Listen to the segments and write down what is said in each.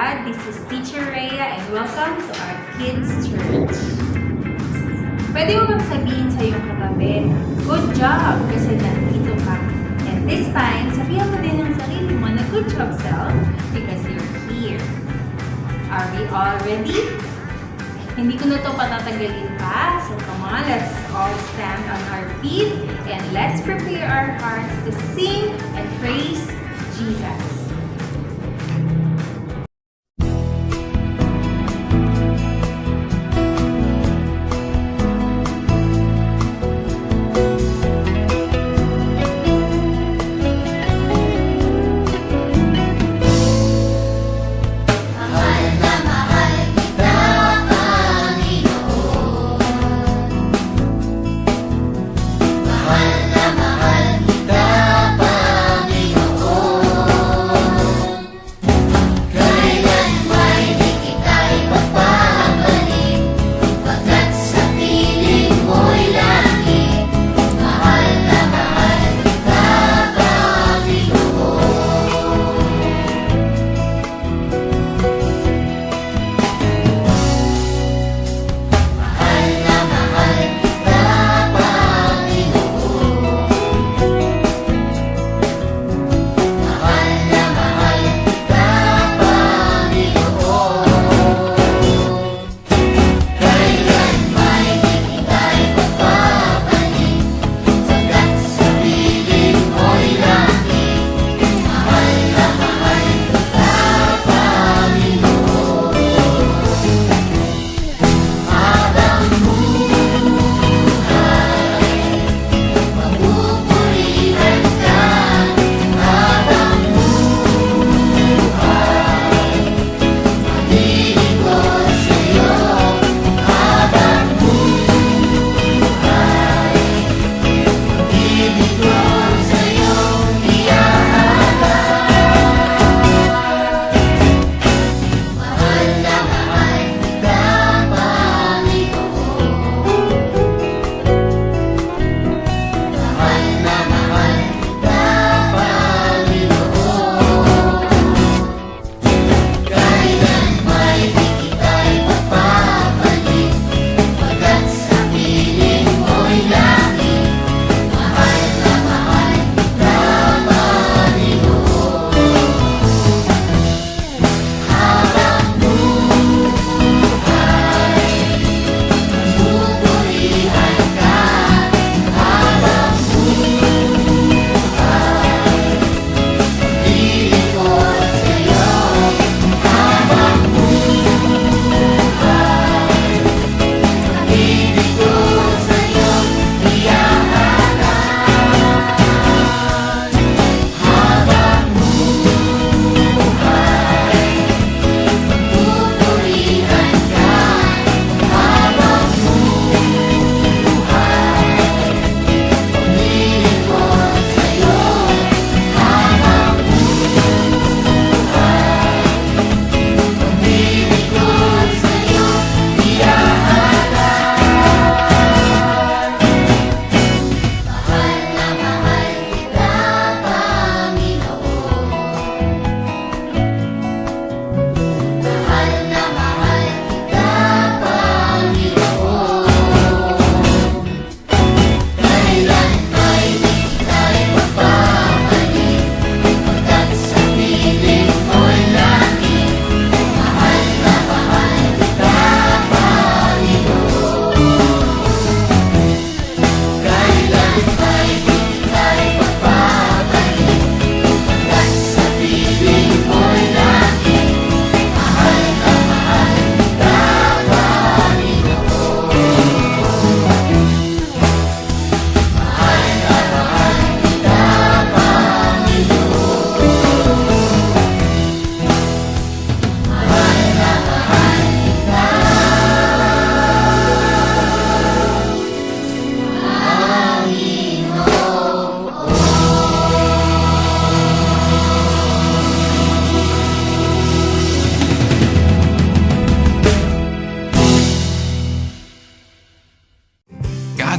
God. This is Teacher Rhea and welcome to our Kids Church. Pwede mo bang sabihin sa iyong katabi, good job kasi nandito ka. And this time, sabihin mo din ang sarili mo na good job self because you're here. Are we all ready? Hindi ko na to patatagalin pa. So come on, let's all stand on our feet and let's prepare our hearts to sing and praise Jesus.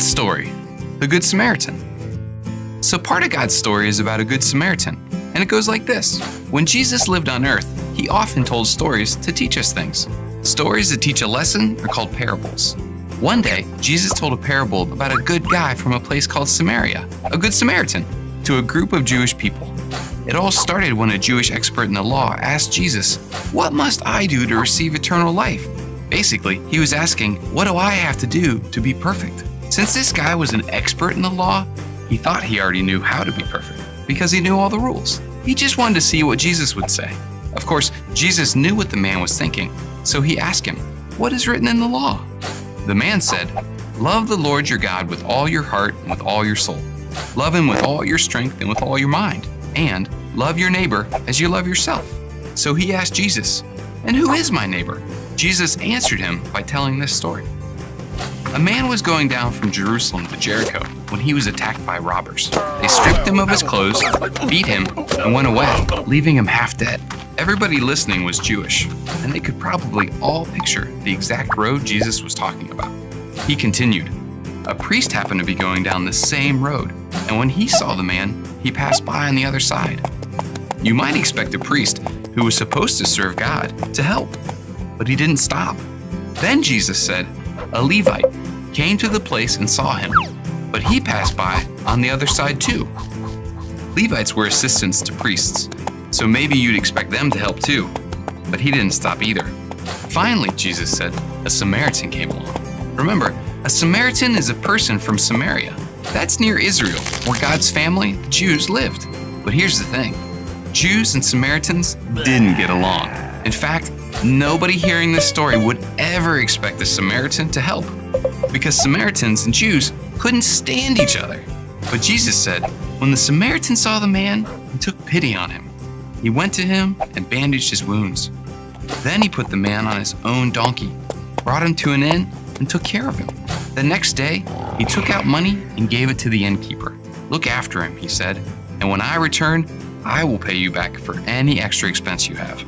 God's story, the Good Samaritan. So part of God's story is about a Good Samaritan, and it goes like this. When Jesus lived on earth, he he often told stories to teach us things. Stories that teach a lesson are called parables. One day, Jesus told a parable about a good guy from a place called Samaria, a good Samaritan, to a group of Jewish people. It all started when a Jewish expert in the law asked Jesus, "What must I do to receive eternal life?" Basically, he was asking, what do I have to do to be perfect? Since this guy was an expert in the law, he thought he already knew how to be perfect because he knew all the rules. He just wanted to see what Jesus would say. Of course, Jesus knew what the man was thinking, so he asked him, "What is written in the law?" The man said, "Love the Lord your God with all your heart and with all your soul. Love him with all your strength and with all your mind. And love your neighbor as you love yourself." So he asked Jesus, "And who is my neighbor?" Jesus answered him by telling this story. A man was going down from Jerusalem to Jericho when he was attacked by robbers. They stripped him of his clothes, beat him, and went away, leaving him half dead. Everybody listening was Jewish, and they could probably all picture the exact road Jesus was talking about. He continued, "A priest happened to be going down the same road, and when he saw the man, he passed by on the other side." You might expect a priest who was supposed to serve God to help, but he didn't stop. Then Jesus said, "A Levite came to the place and saw him, but he passed by on the other side too." Levites were assistants to priests, so maybe you'd expect them to help too, but he didn't stop either. Finally, Jesus said, a Samaritan came along. Remember, a Samaritan is a person from Samaria. That's near Israel, where God's family, the Jews, lived. But here's the thing, Jews and Samaritans didn't get along. In fact, nobody hearing this story would ever expect a Samaritan to help, because Samaritans and Jews couldn't stand each other. But Jesus said, when the Samaritan saw the man, he took pity on him. He went to him and bandaged his wounds. Then he put the man on his own donkey, brought him to an inn, and took care of him. The next day, he took out money and gave it to the innkeeper. "Look after him," he said, "and when I return, I will pay you back for any extra expense you have."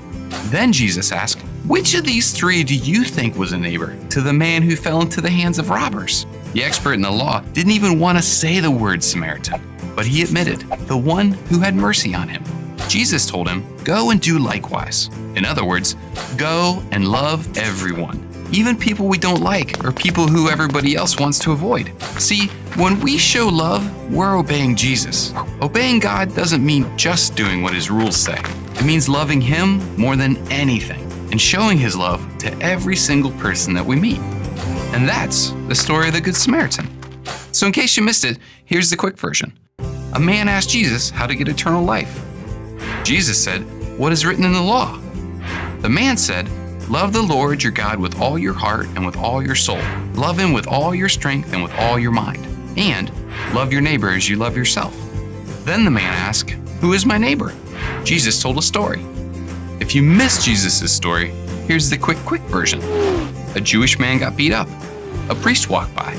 Then Jesus asked, "Which of these three do you think was a neighbor to the man who fell into the hands of robbers?" The expert in the law didn't even want to say the word Samaritan, but he admitted, the one who had mercy on him. Jesus told him, "Go and do likewise." In other words, go and love everyone, even people we don't like or people who everybody else wants to avoid. See, when we show love, we're obeying Jesus. Obeying God doesn't mean just doing what his rules say. It means loving him more than anything and showing his love to every single person that we meet. And that's the story of the Good Samaritan. So in case you missed it, here's the quick version. A man asked Jesus how to get eternal life. Jesus said, "What is written in the law?" The man said, "Love the Lord your God with all your heart and with all your soul. Love him with all your strength and with all your mind. And love your neighbor as you love yourself." Then the man asked, "Who is my neighbor?" Jesus told a story. If you missed Jesus' story, here's the quick version. A Jewish man got beat up. A priest walked by.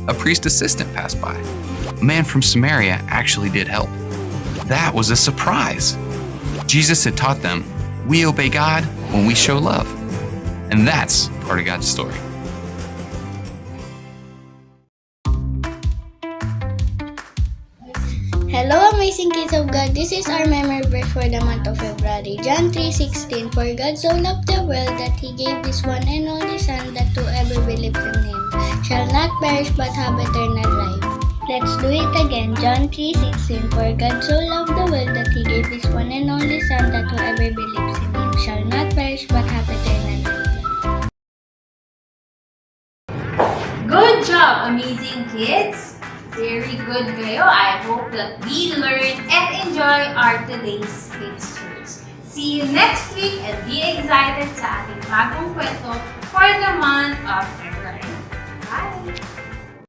A priest assistant passed by. A man from Samaria actually did help. That was a surprise. Jesus had taught them, we obey God when we show love. And that's part of God's story. Hello, amazing kids of God. This is our memory verse for the month of February. John 3:16. For God so loved the world that he gave his one and only Son, that whoever believes in him shall not perish but have eternal life. Let's do it again. John 3:16. For God so loved the world that he gave his one and only Son, that whoever believes in him shall not perish but have eternal life. Good job, amazing kids! Very good kayo. I hope that we learn and enjoy our today's pictures. See you next week and be excited sa ating bagong kwento for the month of February. Bye!